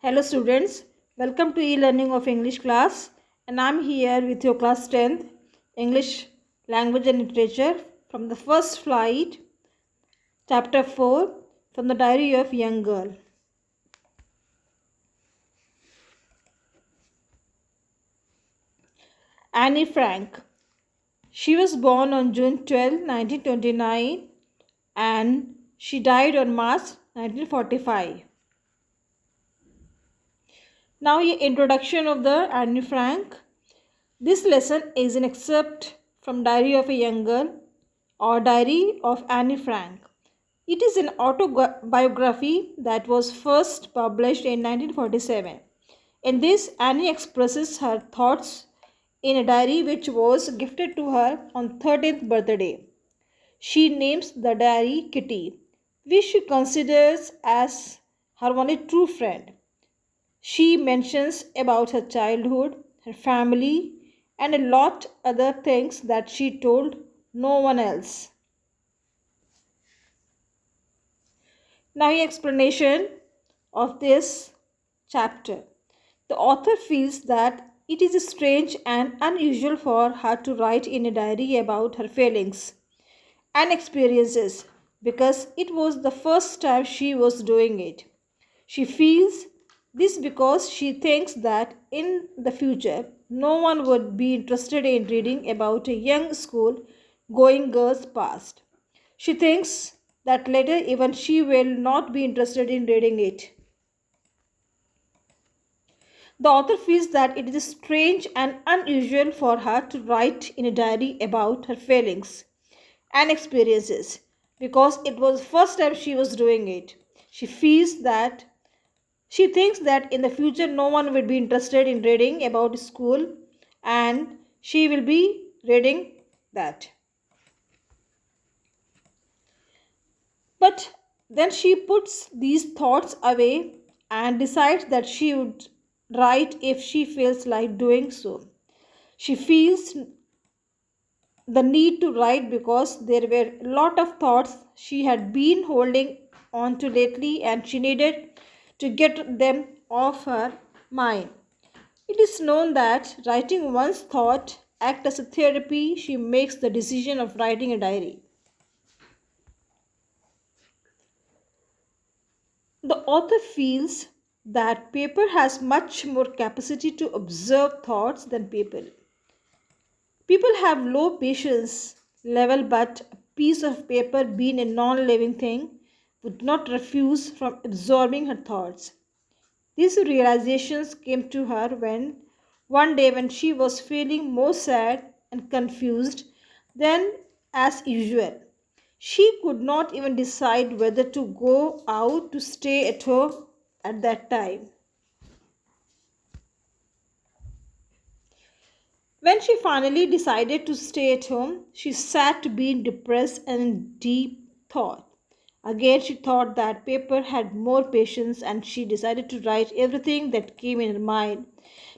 Hello students, welcome to e-learning of English class, and I'm here with your class 10th English language and literature from the first flight, chapter 4, from the diary of young girl. Annie Frank. She was born on June 12, 1929 and she died on March 1945. Now, introduction of the Annie Frank. This lesson is an excerpt from Diary of a Young Girl or Diary of Annie Frank. It is an autobiography that was first published in 1947. In this, Annie expresses her thoughts in a diary which was gifted to her on 13th birthday. She names the diary Kitty, which she considers as her only true friend. She mentions about her childhood, her family, and a lot other things that she told no one else. Now, explanation of this chapter. The author feels that it is strange and unusual for her to write in a diary about her feelings and experiences because it was the first time she was doing it. She feels this because she thinks that in the future no one would be interested in reading about a young school going girl's past. She thinks that later even she will not be interested in reading it. The author feels that it is strange and unusual for her to write in a diary about her feelings and experiences because it was the first time she was doing it. She thinks that in the future no one will be interested in reading about school and she will be reading that. But then she puts these thoughts away and decides that she would write if she feels like doing so. She feels the need to write because there were a lot of thoughts she had been holding on to lately and she needed to get them off her mind. It is known that writing one's thought acts as a therapy. She makes the decision of writing a diary. The author feels that paper has much more capacity to observe thoughts than people. People have low patience level, but a piece of paper, being a non-living thing, would not refuse from absorbing her thoughts. These realizations came to her when one day when she was feeling more sad and confused than as usual. She could not even decide whether to go out to stay at home at that time. When she finally decided to stay at home, she sat being depressed and in deep thought. Again, she thought that paper had more patience and she decided to write everything that came in her mind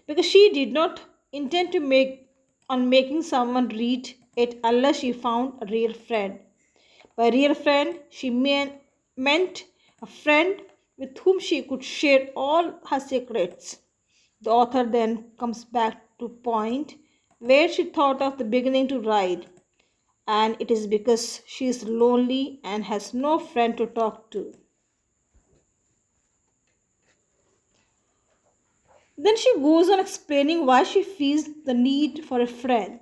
because she did not intend to make on making someone read it unless she found a real friend. By real friend, she meant a friend with whom she could share all her secrets. The author then comes back to point where she thought of the beginning to write, and it is because she is lonely and has no friend to talk to. Then she goes on explaining why she feels the need for a friend.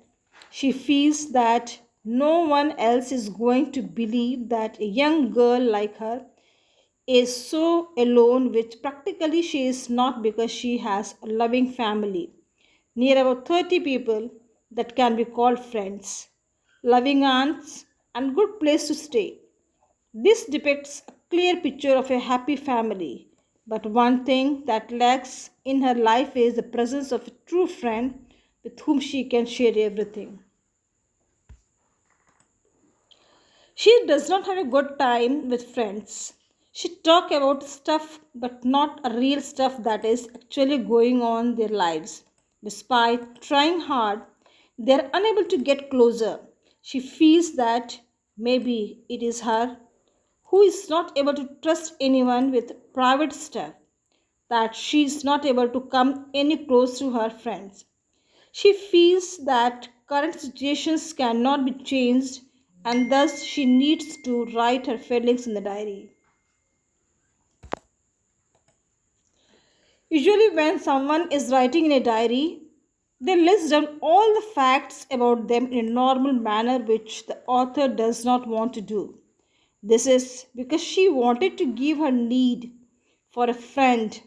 She feels that no one else is going to believe that a young girl like her is so alone, which practically she is not because she has a loving family. Near about 30 people that can be called friends, loving aunts, and good place to stay. This depicts a clear picture of a happy family. But one thing that lacks in her life is the presence of a true friend with whom she can share everything. She does not have a good time with friends. She talk about stuff but not a real stuff that is actually going on in their lives. Despite trying hard, they are unable to get closer. She feels that maybe it is her who is not able to trust anyone with private stuff. that she is not able to come any close to her friends. She feels that current situations cannot be changed and thus she needs to write her feelings in the diary. Usually, when someone is writing in a diary, they list down all the facts about them in a normal manner, which the author does not want to do. This is because she wanted to give her need for a friend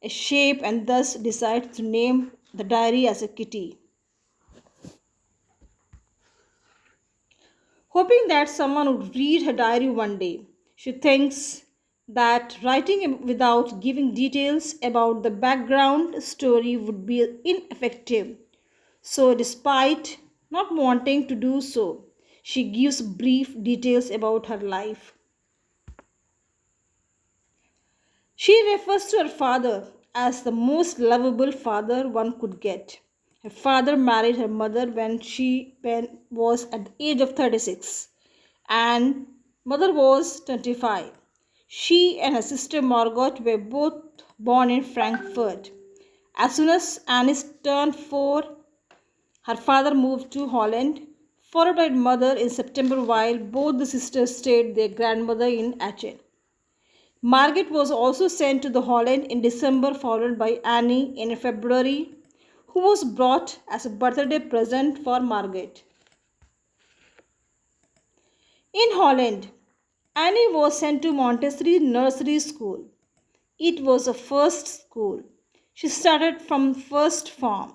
a shape and thus decides to name the diary as a kitty. Hoping that someone would read her diary one day, she thinks that writing without giving details about the background story would be ineffective. So, despite not wanting to do so, she gives brief details about her life. She refers to her father as the most lovable father one could get. Her father married her mother when was at the age of 36 and mother was 25. She and her sister Margot were both born in Frankfurt. As soon as Annie turned 4, her father moved to Holland, followed by mother in September while both the sisters stayed their grandmother in Aachen. Margaret was also sent to the Holland in December, followed by Annie in February, who was brought as a birthday present for Margaret. In Holland, Annie was sent to Montessori Nursery School. It was a first school. She started from first form.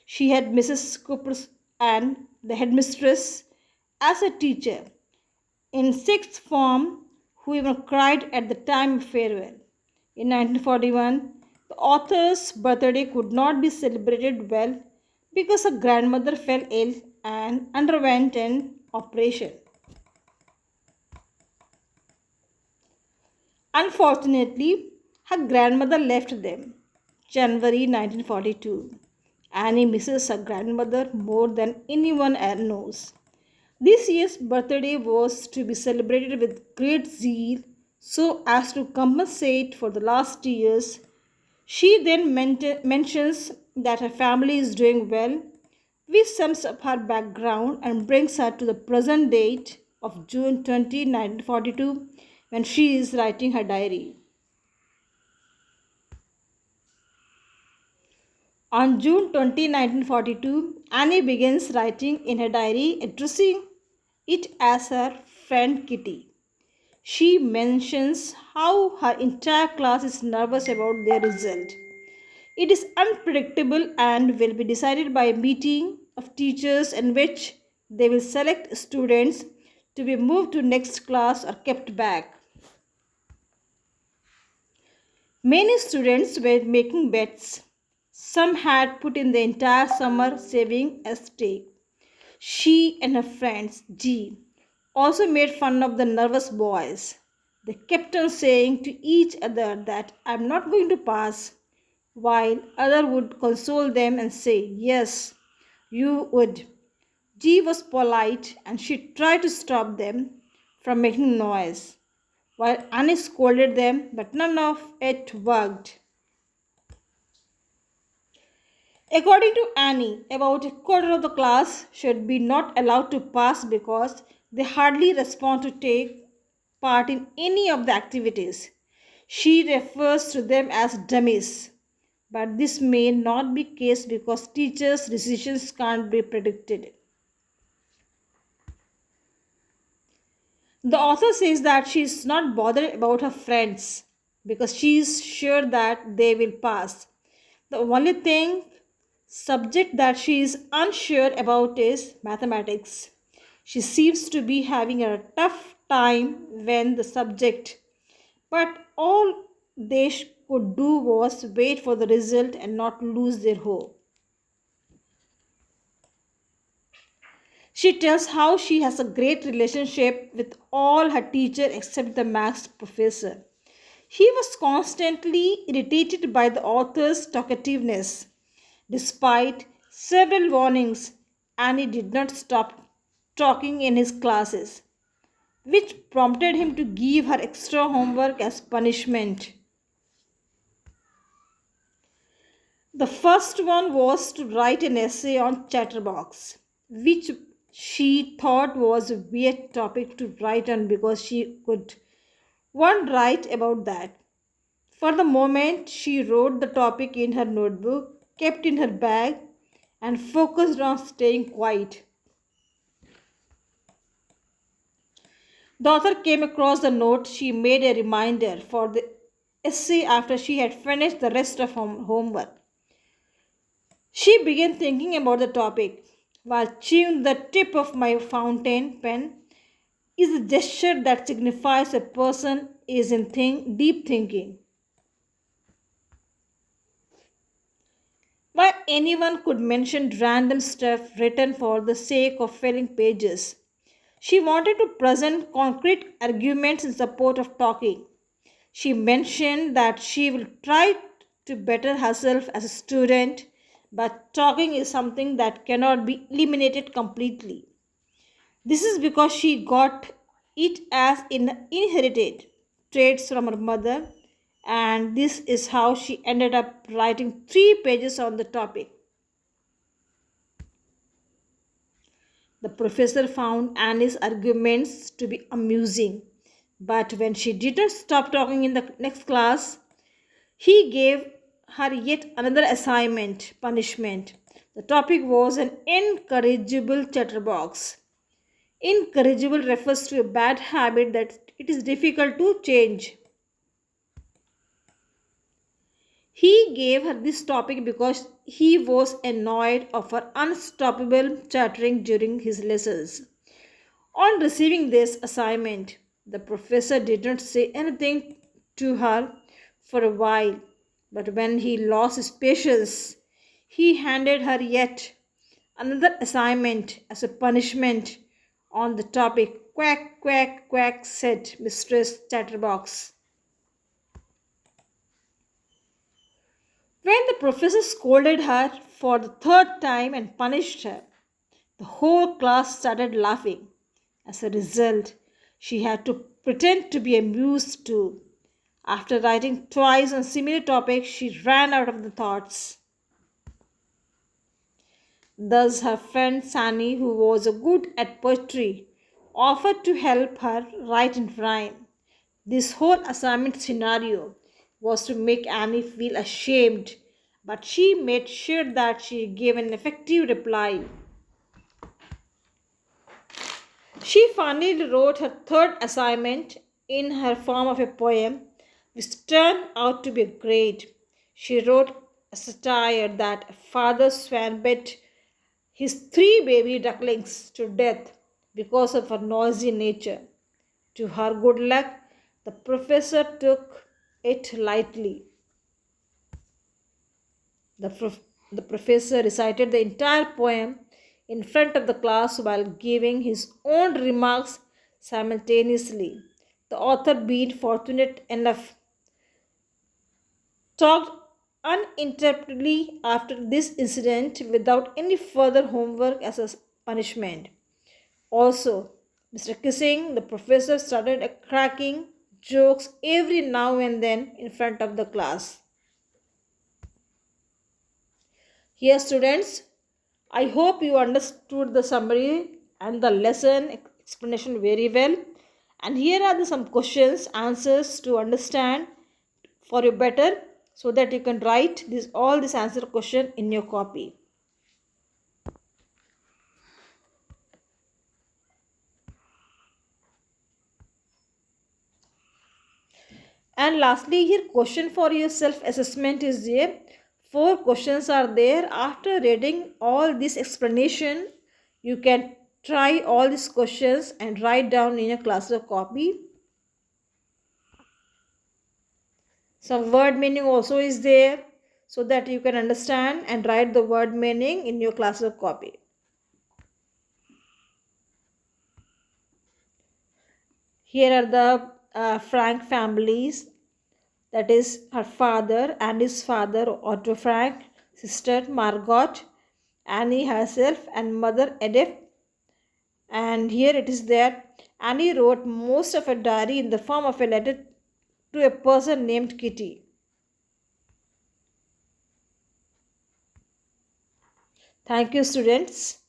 She had Mrs. Cooper and the headmistress as a teacher. In sixth form, who even cried at the time of farewell. In 1941, the author's birthday could not be celebrated well because her grandmother fell ill and underwent an operation. Unfortunately, her grandmother left them. January 1942. Annie misses her grandmother more than anyone else knows. This year's birthday was to be celebrated with great zeal so as to compensate for the last years. She then mentions that her family is doing well, which sums up her background and brings her to the present date of June 20, 1942, when she is writing her diary. On June 20, 1942, Annie begins writing in her diary, addressing it as her friend Kitty. She mentions how her entire class is nervous about their result. It is unpredictable and will be decided by a meeting of teachers in which they will select students to be moved to next class or kept back. Many students were making bets. Some had put in the entire summer saving at stake. She and her friends, G, also made fun of the nervous boys. They kept on saying to each other that I'm not going to pass, while other would console them and say, yes, you would. G was polite and she tried to stop them from making noise, while Annie scolded them, but none of it worked. According to Annie, about a quarter of the class should be not allowed to pass because they hardly respond to take part in any of the activities. She refers to them as dummies. But this may not be case because teachers' decisions can't be predicted. The author says that she is not bothered about her friends because she is sure that they will pass. The only subject that she is unsure about is mathematics. She seems to be having a tough time when the subject, but all could do was wait for the result and not lose their hope. She tells how she has a great relationship with all her teachers except the maths professor. He was constantly irritated by the author's talkativeness. Despite several warnings, Annie did not stop talking in his classes, which prompted him to give her extra homework as punishment. The first one was to write an essay on chatterbox, which she thought was a weird topic to write on because she could one write about that. For the moment, she wrote the topic in her notebook, kept in her bag, and focused on staying quiet. The author came across the note. She made a reminder for the essay after she had finished the rest of her homework. She began thinking about the topic while chewing the tip of my fountain pen is a gesture that signifies a person is in deep thinking. Why anyone could mention random stuff written for the sake of filling pages. She wanted to present concrete arguments in support of talking. She mentioned that she will try to better herself as a student, but talking is something that cannot be eliminated completely. This is because she got it as inherited traits from her mother, and this is how she ended up writing 3 pages on the topic. The professor found Annie's arguments to be amusing, but when she didn't stop talking in the next class, he gave her yet another assignment, punishment. The topic was an incorrigible chatterbox. Incorrigible refers to a bad habit that it is difficult to change. He gave her this topic because he was annoyed of her unstoppable chattering during his lessons. On receiving this assignment, the professor did not say anything to her for a while, but when he lost his patience, he handed her yet another assignment as a punishment on the topic. Quack, quack, quack, said Mistress Chatterbox. When the professor scolded her for the third time and punished her, the whole class started laughing. As a result, she had to pretend to be amused too. After writing twice on similar topics, she ran out of the thoughts. Thus, her friend Sani, who was good at poetry, offered to help her write in rhyme. This whole assignment scenario was to make Annie feel ashamed, but she made sure that she gave an effective reply. She finally wrote her third assignment in her form of a poem, which turned out to be great. She wrote a satire that a father swan bet his 3 baby ducklings to death because of her noisy nature. To her good luck, the professor took it lightly. The professor recited the entire poem in front of the class while giving his own remarks simultaneously. The author, being fortunate enough, talked uninterruptedly after this incident without any further homework as a punishment. Also, Mr. Kissing, the professor, started cracking jokes every now and then in front of the class. Here, students, I hope you understood the summary and the lesson explanation very well. And here are some questions, answers to understand for you better so that you can write all this answer question in your copy. And lastly, here question for your self assessment is there. 4 questions are there. After reading all this explanation, you can try all these questions and write down in your classwork copy. Some word meaning also is there so that you can understand and write the word meaning in your classwork copy. Here are the Frank families, that is her father and his father Otto Frank, sister Margot, Annie herself, and mother Edith. And here it is there. Annie wrote most of her diary in the form of a letter to a person named Kitty. Thank you, students.